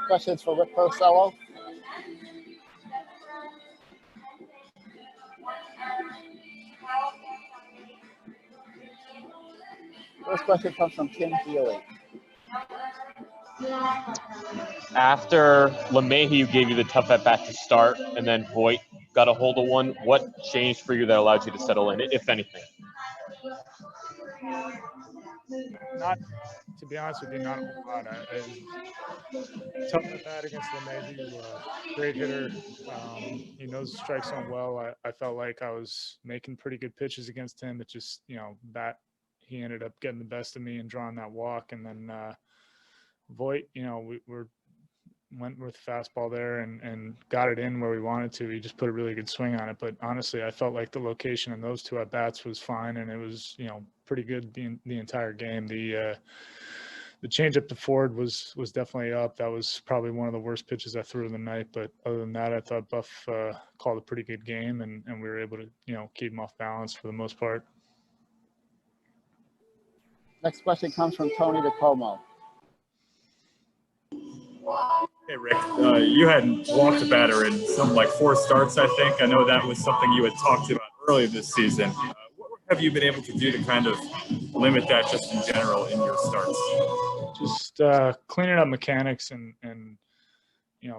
Questions for Rick Porcello? First question comes from Tim Healy. After LeMahieu gave you the tough at-bat to start, and then Voit got a hold of one, what changed for you that allowed you to settle in, if anything? Not, to be honest with you, not a whole lot. Tough at bat against LeMahieu, great hitter. He knows the strike zone well. I felt like I was making pretty good pitches against him. It just, he ended up getting the best of me and drawing that walk. And then Voit, we went with fastball there and got it in where we wanted to. He just put a really good swing on it. But honestly, I felt like the location in those two at-bats was fine, and it was, pretty good the entire game. The changeup to Ford was definitely up. That was probably one of the worst pitches I threw in the night. But other than that, I thought Buff called a pretty good game, and we were able to, keep him off balance for the most part. Next question comes from Tony DeComo. Hey, Rick, you hadn't walked a batter in some 4 starts, I think. I know that was something you had talked about earlier this season. What have you been able to do to kind of limit that just in general in your starts? Just cleaning up mechanics and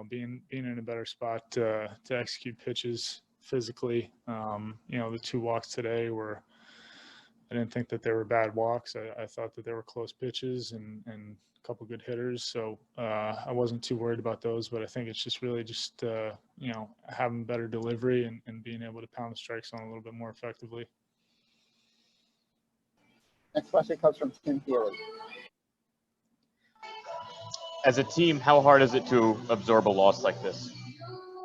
being in a better spot to execute pitches physically. The 2 walks today were, I didn't think that they were bad walks. I thought that they were close pitches and a couple good hitters. So I wasn't too worried about those, but I think it's just really just, having better delivery and being able to pound the strike zone a little bit more effectively. Next question comes from Tim Healy. As a team, how hard is it to absorb a loss like this?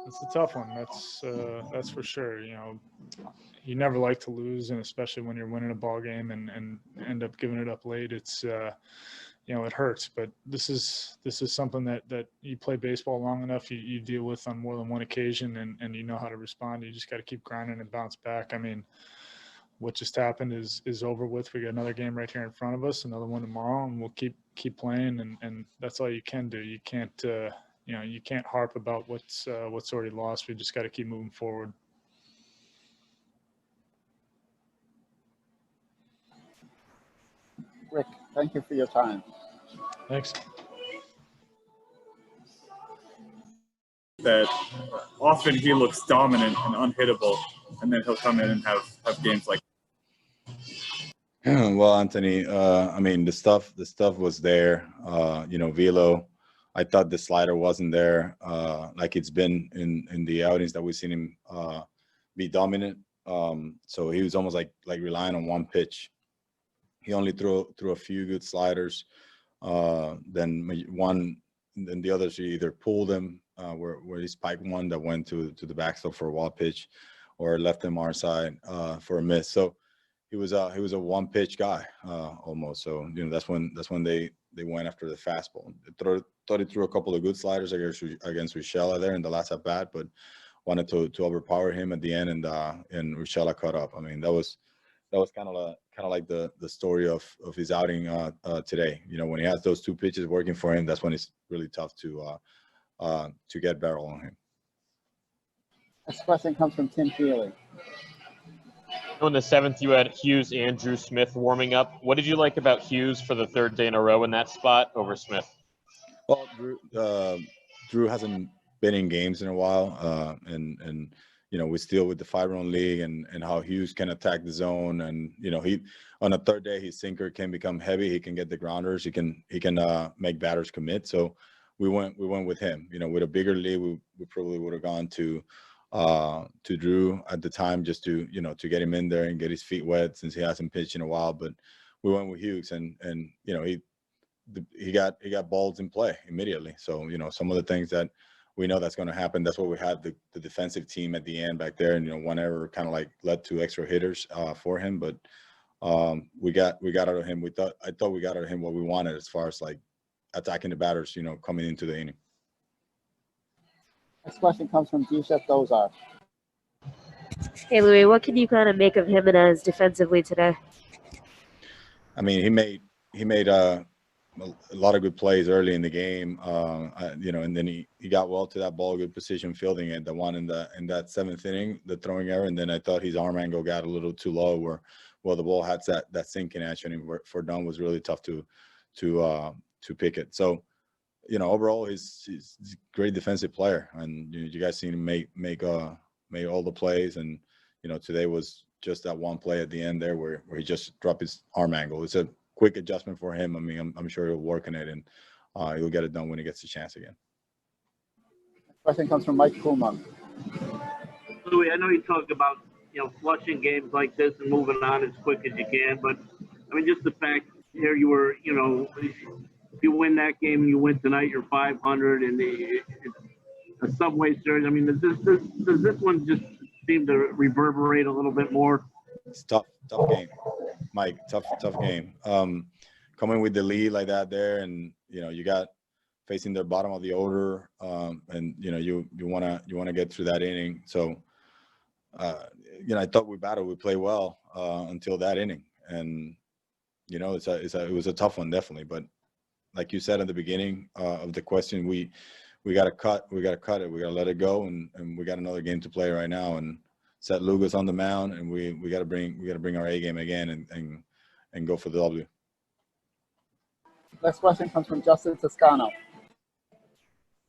It's a tough one. That's for sure. You never like to lose, and especially when you're winning a ball game and end up giving it up late. It's it hurts. But this is something that you play baseball long enough, you deal with on more than one occasion, and you know how to respond. You just got to keep grinding and bounce back. I mean, what just happened is over with. We got another game right here in front of us, another one tomorrow, and we'll keep playing, and that's all you can do. You can't you can't harp about what's already lost. We just got to keep moving forward. Rick, thank you for your time. Thanks. That often he looks dominant and unhittable, and then he'll come in and have games like. Well, Anthony, I mean, the stuff was there. Velo, I thought the slider wasn't there, like it's been in the outings that we've seen him be dominant. So he was almost like relying on one pitch. He only threw a few good sliders. Then the others he either pulled them where he spiked one that went to the backstop for a wild pitch, or left them our side for a miss. So he was a one pitch guy almost. So that's when they went after the fastball. Thought he threw a couple of good sliders against Richella there in the last at bat, but wanted to overpower him at the end, and Richella caught up. I mean, that was kind of like the story of his outing today. When he has those 2 pitches working for him, that's when it's really tough to get barrel on him. Next question comes from Tim Healy. In the 7th, you had Hughes and Drew Smith warming up. What did you like about Hughes for the 3rd day in a row in that spot over Smith? Well, Drew hasn't been in games in a while, and we still with the 5-run league and how Hughes can attack the zone, and he on a 3rd day his sinker can become heavy. He can get the grounders. He can make batters commit. So we went with him. With a bigger league, we probably would have gone to Drew at the time, just to get him in there and get his feet wet, since he hasn't pitched in a while. But we went with Hughes, and he got balls in play immediately. So some of the things that we know that's going to happen. That's what we had the defensive team at the end back there, and one error kind of led to extra hitters for him. But we got out of him. I thought we got out of him what we wanted as far as attacking the batters, coming into the inning. Next question comes from Gisha Dozar. Hey, Louis, what can you kind of make of Jimenez defensively today? I mean, he made a lot of good plays early in the game, you know, and then he got well to that ball, good position fielding it. The one in that seventh inning, the throwing error, and then I thought his arm angle got a little too low, where the ball had that sinking action, and for Dunn was really tough to pick it. So, you know, overall he's a great defensive player, and you guys seen him make all the plays, and you know, today was just that one play at the end there where he just dropped his arm angle. It's a quick adjustment for him. I mean, I'm sure he'll work on it, and he'll get it done when he gets the chance again. Question comes from Mike Kuma. Louis, I know you talked about, you know, flushing games like this and moving on as quick as you can, but I mean, just the fact here you were, you know, if you win that game, you win tonight, you're 500, and it's a Subway Series. I mean, does this one just seem to reverberate a little bit more? It's tough game, Mike. Tough game. Coming with the lead like that there, and you know, you got facing the bottom of the order, and you know, you want to get through that inning. So, you know, I thought we played well until that inning, and you know, it was a tough one, definitely. But like you said at the beginning of the question, we got to cut it, we got to let it go, and we got another game to play right now, and Seth Lugo's on the mound, and we got to bring our A game again and go for the W. Next question comes from Justin Toscano.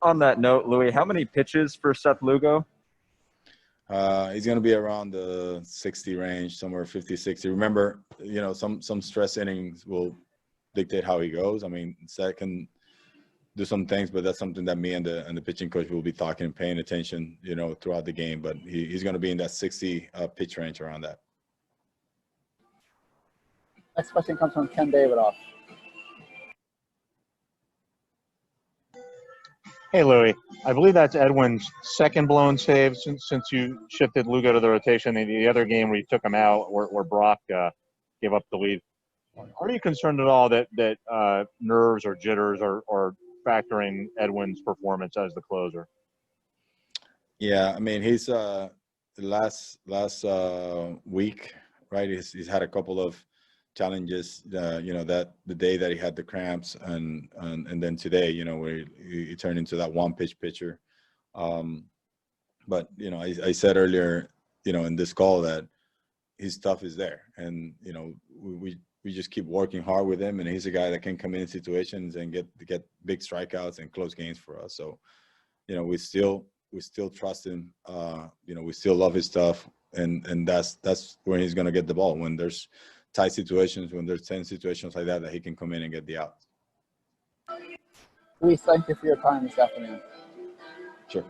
On that note, Louis, how many pitches for Seth Lugo? He's going to be around the 60 range, somewhere 50, 60. Remember, you know, some stress innings will dictate how he goes. I mean, Seth can do some things, but that's something that me and the pitching coach will be talking and paying attention, you know, throughout the game. But he's going to be in that 60 pitch range, around that. Next question comes from Ken Davidoff. Hey, Louis. I believe that's Edwin's second blown save since you shifted Lugo to the rotation. In the other game where you took him out, where Brock gave up the lead. Are you concerned at all that nerves or jitters are factoring Edwin's performance as the closer? Yeah, I mean, he's last week, right? He's had a couple of challenges, you know, that the day that he had the cramps, and then today, you know, where he turned into that one pitch pitcher. But you know, I said earlier, you know, in this call that his stuff is there, and you know, we just keep working hard with him, and he's a guy that can come in situations and get big strikeouts and close games for us. So, you know, we still trust him. You know, we still love his stuff, and that's when he's gonna get the ball, when there's tight situations, when there's 10 situations like that he can come in and get the out. Please, thank you for your time this afternoon. Sure.